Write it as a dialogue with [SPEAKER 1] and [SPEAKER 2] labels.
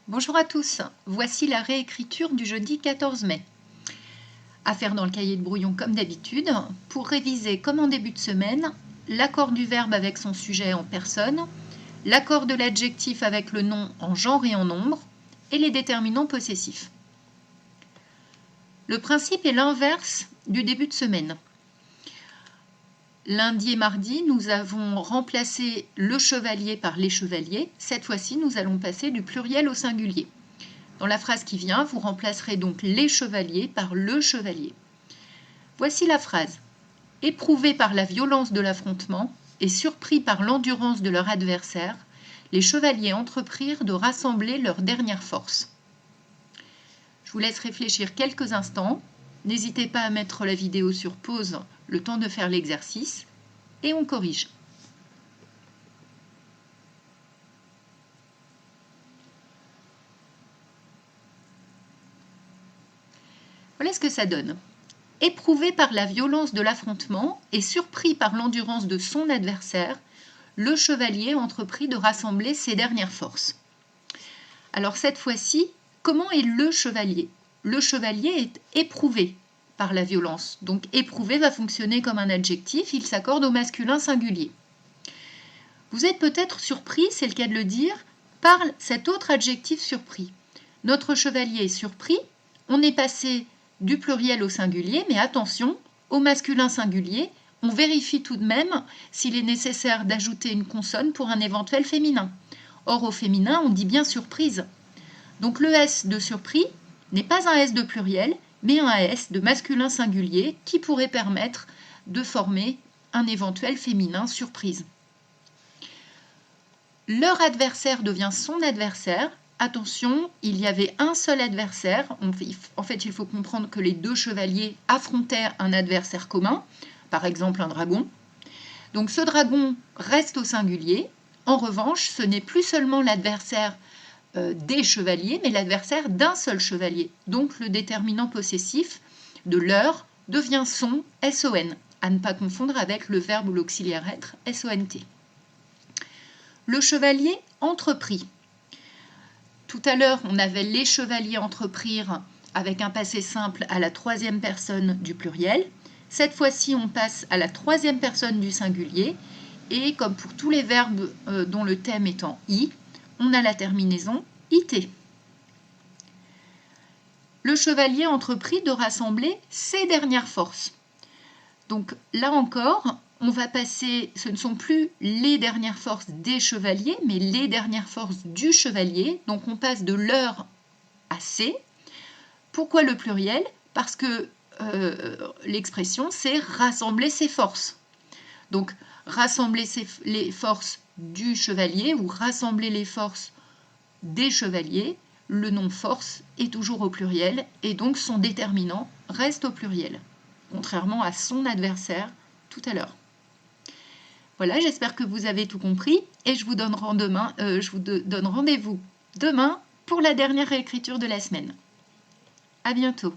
[SPEAKER 1] Bonjour à tous, voici la réécriture du jeudi 14 mai. À faire dans le cahier de brouillon comme d'habitude, pour réviser comme en début de semaine, l'accord du verbe avec son sujet en personne, l'accord de l'adjectif avec le nom en genre et en nombre, et les déterminants possessifs. Le principe est l'inverse du début de semaine. Lundi et mardi, nous avons remplacé le chevalier par les chevaliers. Cette fois-ci, nous allons passer du pluriel au singulier. Dans la phrase qui vient, vous remplacerez donc les chevaliers par le chevalier. Voici la phrase. Éprouvés par la violence de l'affrontement et surpris par l'endurance de leur adversaire, les chevaliers entreprirent de rassembler leurs dernières forces. Je vous laisse réfléchir quelques instants. N'hésitez pas à mettre la vidéo sur pause le temps de faire l'exercice et on corrige. Voilà ce que ça donne. Éprouvé par la violence de l'affrontement et surpris par l'endurance de son adversaire, le chevalier entreprit de rassembler ses dernières forces. Alors cette fois-ci, comment est le chevalier? Le chevalier est éprouvé par la violence. Donc éprouvé va fonctionner comme un adjectif, il s'accorde au masculin singulier. Vous êtes peut-être surpris, c'est le cas de le dire, par cet autre adjectif surpris. Notre chevalier est surpris, on est passé du pluriel au singulier, mais attention, au masculin singulier, on vérifie tout de même s'il est nécessaire d'ajouter une consonne pour un éventuel féminin. Or, au féminin, on dit bien surprise. Donc le S de surpris n'est pas un S de pluriel, mais un S de masculin singulier qui pourrait permettre de former un éventuel féminin surprise. Leur adversaire devient son adversaire. Attention, il y avait un seul adversaire. En fait, il faut comprendre que les deux chevaliers affrontaient un adversaire commun, par exemple un dragon. Donc ce dragon reste au singulier. En revanche, ce n'est plus seulement l'adversaire des chevaliers, mais l'adversaire d'un seul chevalier. Donc le déterminant possessif de leur devient son, SON, à ne pas confondre avec le verbe ou l'auxiliaire être, SONT. Le chevalier entreprit. Tout à l'heure, on avait les chevaliers entreprirent avec un passé simple à la troisième personne du pluriel. Cette fois-ci, on passe à la troisième personne du singulier. Et comme pour tous les verbes dont le thème est en i, on a la terminaison it. Le chevalier entreprit de rassembler ses dernières forces. Donc là encore, on va passer, ce ne sont plus les dernières forces des chevaliers, mais les dernières forces du chevalier. Donc on passe de leur à ses. Pourquoi le pluriel? Parce que l'expression, c'est rassembler ses forces. Donc rassembler les forces du chevalier ou rassembler les forces des chevaliers, le nom force est toujours au pluriel et donc son déterminant reste au pluriel, contrairement à son adversaire tout à l'heure. Voilà, j'espère que vous avez tout compris et je vous donne rendez-vous demain pour la dernière réécriture de la semaine. À bientôt.